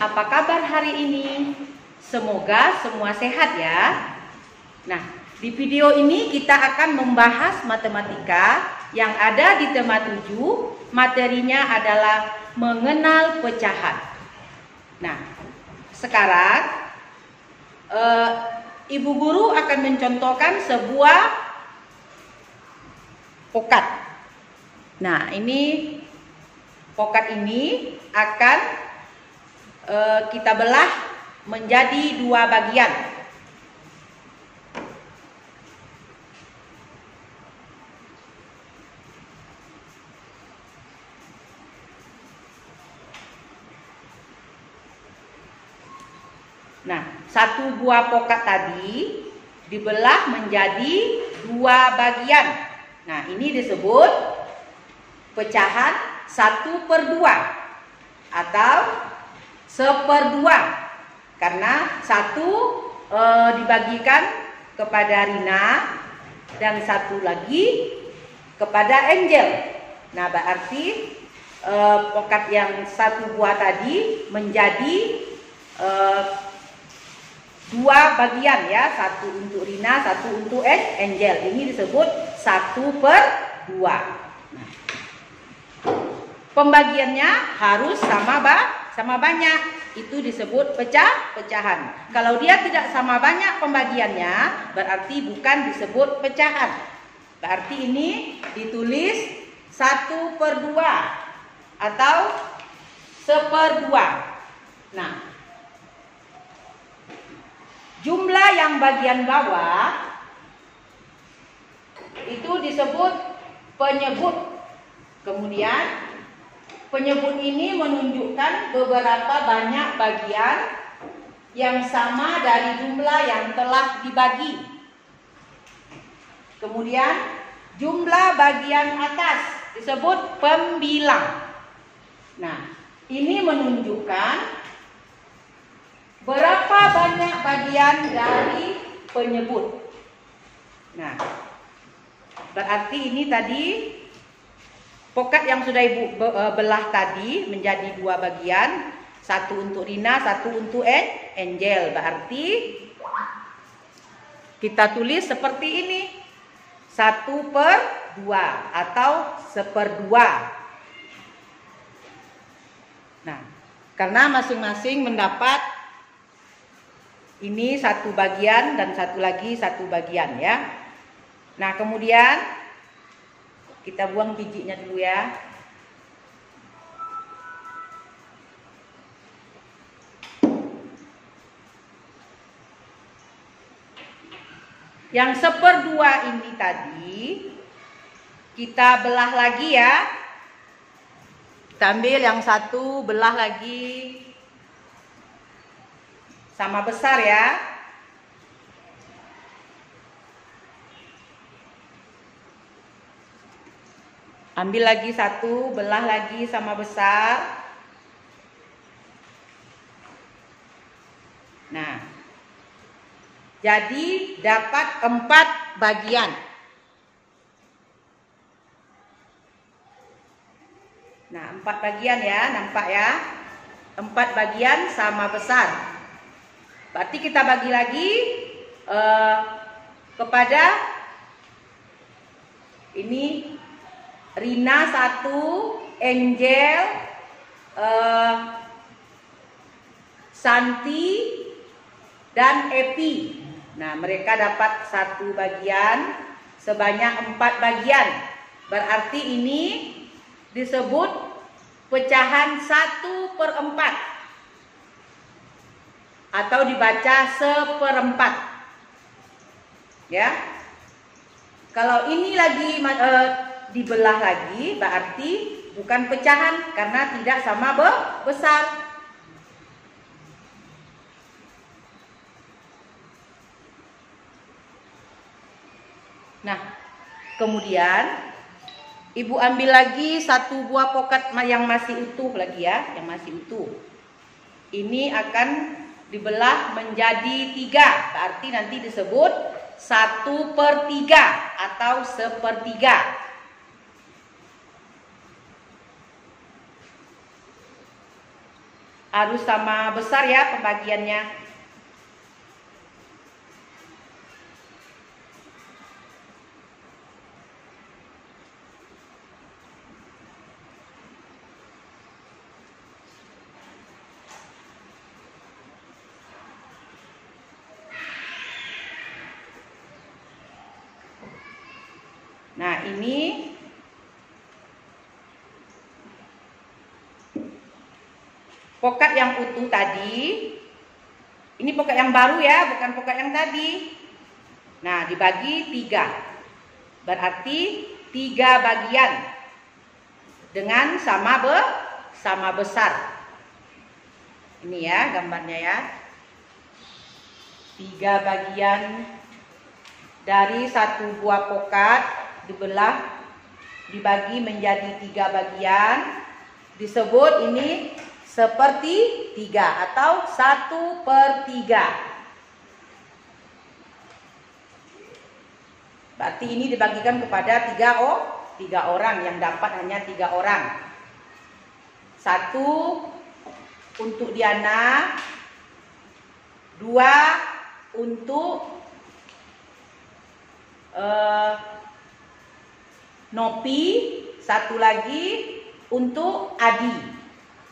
apa kabar hari ini? Semoga semua sehat ya. Nah, di video ini kita akan membahas matematika yang ada di tema 7. Materinya adalah mengenal pecahan. Nah, sekarang Ibu Guru akan mencontohkan sebuah pokat. Nah, ini pokat ini akan kita belah menjadi 2 bagian. Nah, satu buah pokat tadi dibelah menjadi 2 bagian. Nah, ini disebut pecahan 1/2 atau 1/2, karena satu dibagikan kepada Rina dan satu lagi kepada Angel. Nah, berarti pokat yang 1 buah tadi menjadi 2 bagian ya, 1 untuk Rina, 1 untuk Angel. Ini disebut 1/2. Nah, pembagiannya harus sama banyak. Itu disebut pecahan. Kalau dia tidak sama banyak pembagiannya, berarti bukan disebut pecahan. Berarti ini ditulis 1/2 atau 1/2. Nah, jumlah yang bagian bawah itu disebut penyebut. Kemudian penyebut ini menunjukkan beberapa banyak bagian yang sama dari jumlah yang telah dibagi. Kemudian jumlah bagian atas disebut pembilang. Nah, ini menunjukkan berapa banyak bagian dari penyebut. Nah, berarti ini tadi pokat yang sudah Ibu belah tadi menjadi 2 bagian, 1 untuk Rina, 1 untuk Angel. Berarti kita tulis seperti ini, 1/2 atau 1/2. Nah, karena masing-masing mendapat ini 1 bagian dan satu lagi 1 bagian ya. Nah, kemudian kita buang bijinya dulu ya. Yang 1/2 ini tadi kita belah lagi ya. Kita ambil yang 1, belah lagi sama besar ya. Ambil lagi 1, belah lagi sama besar. Nah, jadi dapat 4 bagian. Nah, 4 bagian ya, nampak ya. 4 bagian sama besar. Berarti kita bagi lagi kepada ini Rina 1, Angel, Santi, dan Epi. Nah, mereka dapat 1 bagian sebanyak 4 bagian. Berarti ini disebut pecahan 1/4 atau dibaca 1/4 ya. Kalau ini lagi dibelah lagi berarti bukan pecahan karena tidak sama besar. Nah, kemudian Ibu ambil lagi 1 buah pokat yang masih utuh lagi ya, yang masih utuh. Ini akan dibelah menjadi 3, berarti nanti disebut 1/3 atau 1/3. harus sama besar ya pembagiannya. Nah, ini pokat yang utuh tadi. Ini pokat yang baru ya, bukan pokat yang tadi. Nah, dibagi 3. Berarti 3 bagian dengan sama besar. Ini ya gambarnya ya. 3 bagian dari satu buah pokat dibagi menjadi 3 bagian, disebut ini seperti 3 atau 1/3. Berarti ini dibagikan kepada 3 orang, yang dapat hanya 3 orang. 1 untuk Diana, 2 untuk Nopi, 1 lagi untuk Adi.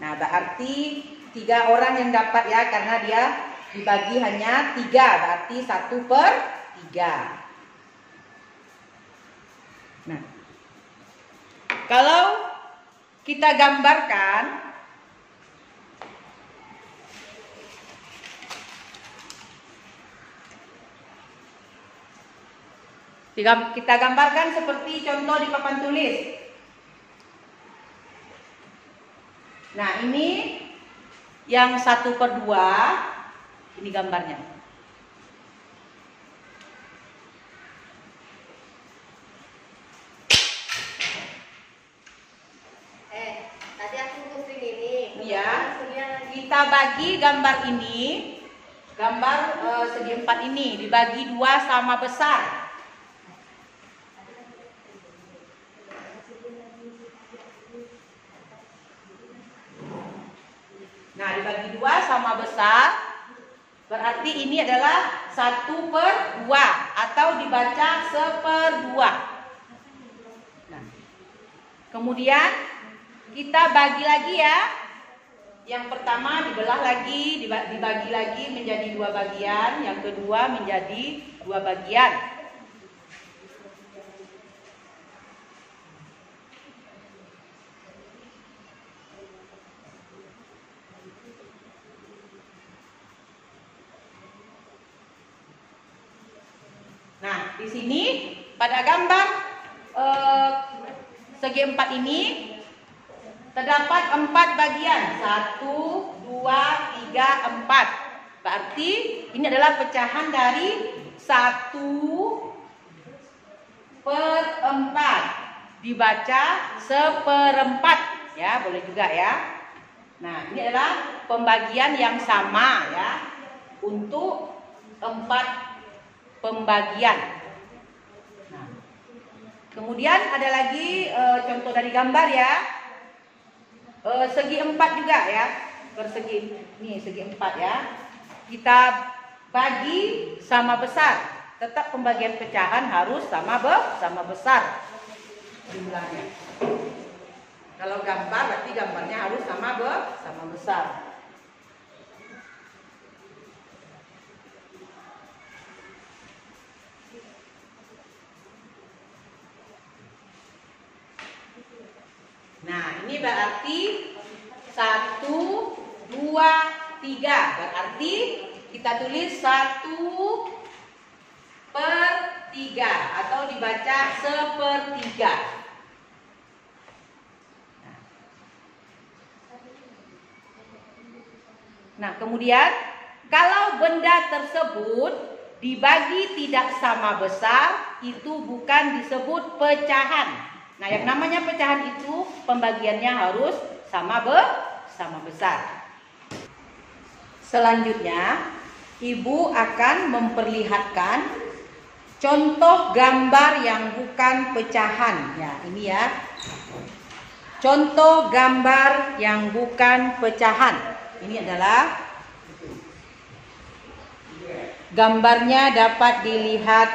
Nah, berarti 3 orang yang dapat ya, karena dia dibagi hanya 3, berarti 1/3. Nah, kalau kita gambarkan, kita gambarkan seperti contoh di papan tulis. Nah, ini yang 1/2, ini gambarnya. Tadi aku gunting ini. Ya, kita bagi gambar ini, gambar segi 4 ini dibagi 2 sama besar. Nah, dibagi 2 sama besar, berarti ini adalah 1/2 atau dibaca 1/2. Nah, kemudian kita bagi lagi ya. Yang pertama dibelah lagi, dibagi lagi menjadi 2 bagian, yang kedua menjadi 2 bagian. Nah, di sini pada gambar segi 4 ini terdapat 4 bagian. 1, 2, 3, 4. Berarti ini adalah pecahan dari 1/4. Dibaca 1/4 ya, boleh juga ya. Nah, ini adalah pembagian yang sama ya untuk 4 pembagian. Nah, kemudian ada lagi contoh dari gambar ya, segi 4 juga ya, persegi ini segi 4 ya. Kita bagi sama besar, tetap pembagian pecahan harus sama besar jumlahnya. Kalau gambar berarti gambarnya harus sama besar. Nah, ini berarti 1, 2, 3. Berarti kita tulis 1/3 atau dibaca 1/3. Nah, kemudian kalau benda tersebut dibagi tidak sama besar, itu bukan disebut pecahan. Nah, yang namanya pecahan itu pembagiannya harus sama besar. Selanjutnya, Ibu akan memperlihatkan contoh gambar yang bukan pecahan. Ya, ini ya. Contoh gambar yang bukan pecahan. Ini adalah gambarnya, dapat dilihat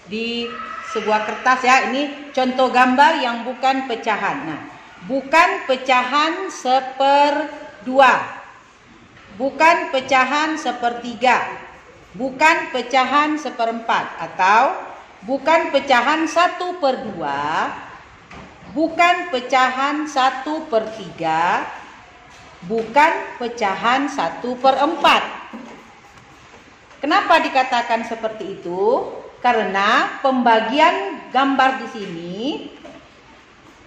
di sebuah kertas ya. Ini contoh gambar yang bukan pecahan. Nah, bukan pecahan seperdua, bukan pecahan sepertiga, bukan pecahan seperempat, atau bukan pecahan 1/2, bukan pecahan 1/3, bukan pecahan 1/4. Kenapa dikatakan seperti itu? Karena pembagian gambar di sini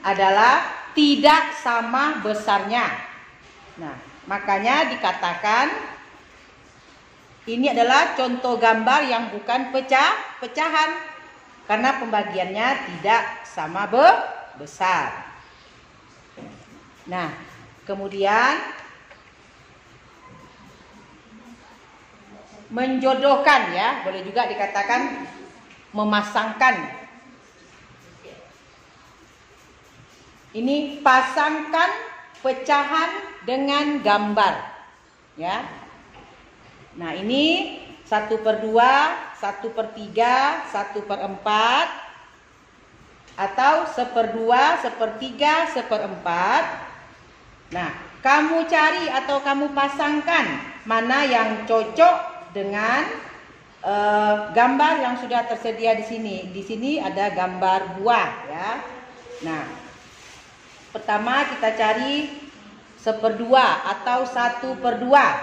adalah tidak sama besarnya. Nah, makanya dikatakan ini adalah contoh gambar yang bukan pecahan, karena pembagiannya tidak sama besar. Nah, kemudian menjodohkan ya, boleh juga dikatakan memasangkan. Ini pasangkan pecahan dengan gambar ya. Nah, ini 1/2, 1/3, 1/4, atau 1/2, 1/3, 1/4. Nah, kamu cari atau kamu pasangkan mana yang cocok dengan gambar yang sudah tersedia di sini. Di sini ada gambar buah ya. Nah, pertama kita cari 1/2 atau 1/2.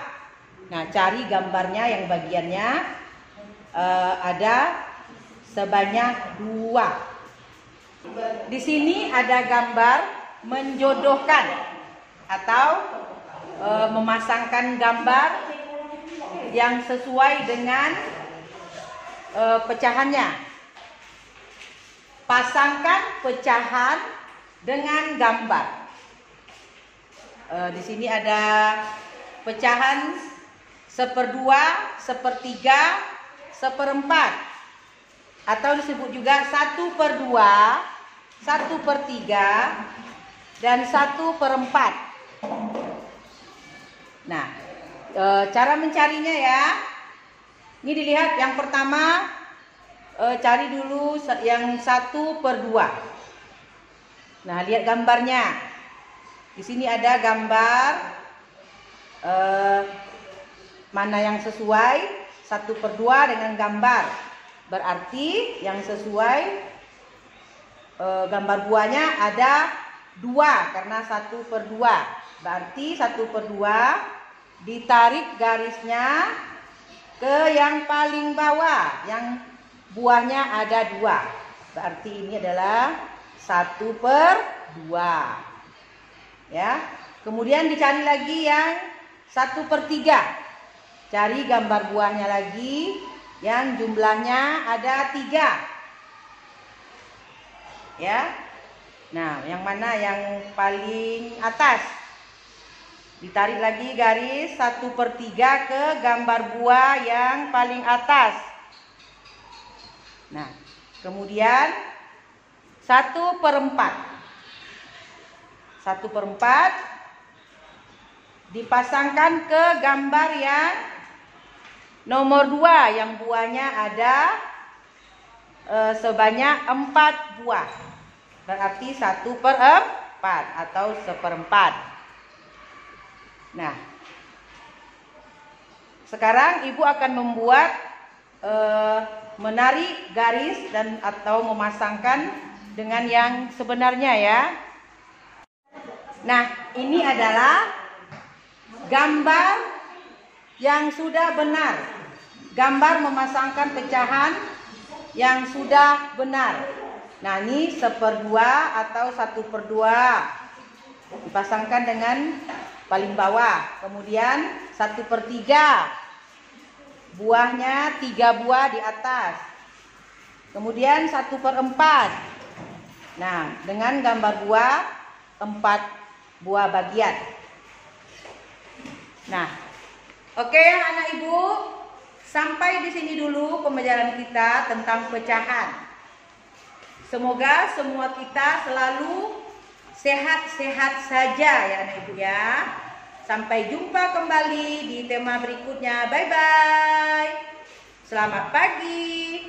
Nah, cari gambarnya yang bagiannya ada sebanyak 2. Di sini ada gambar menjodohkan atau memasangkan gambar yang sesuai dengan pecahannya. Pasangkan pecahan dengan gambar. Di sini ada pecahan 1/2, 1/3, 1/4, atau disebut juga 1/2, 1/3, dan 1/4. Nah, cara mencarinya ya. Ini dilihat yang pertama, cari dulu yang 1/2. Nah, lihat gambarnya. Di sini ada gambar mana yang sesuai 1/2 dengan gambar. Berarti yang sesuai gambar buahnya ada 2 karena 1/2. Berarti 1/2 ditarik garisnya ke yang paling bawah, yang buahnya ada 2. Berarti ini adalah 1/2 ya. Kemudian dicari lagi yang 1/3. Cari gambar buahnya lagi yang jumlahnya ada 3 ya. Nah, yang mana yang paling atas? Ditarik lagi garis 1/3 ke gambar buah yang paling atas. Nah, kemudian 1/4. 1/4 dipasangkan ke gambar yang nomor 2 yang buahnya ada sebanyak 4 buah. Berarti 1/4 atau 1/4. Nah, sekarang ibu akan membuat menarik garis dan atau memasangkan dengan yang sebenarnya ya. Nah, ini adalah gambar yang sudah benar. Gambar memasangkan pecahan yang sudah benar. Nah, ini 1/2 atau 1/2 dipasangkan dengan paling bawah. Kemudian 1/3, buahnya 3 buah di atas. Kemudian 1/4. Nah, dengan gambar buah 4 buah bagian. Nah, oke anak ibu, sampai di sini dulu pembelajaran kita tentang pecahan. Semoga semua kita selalu sehat-sehat saja ya anak ibu ya. Sampai jumpa kembali di tema berikutnya. Bye-bye. Selamat pagi.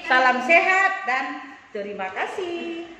Salam sehat dan terima kasih.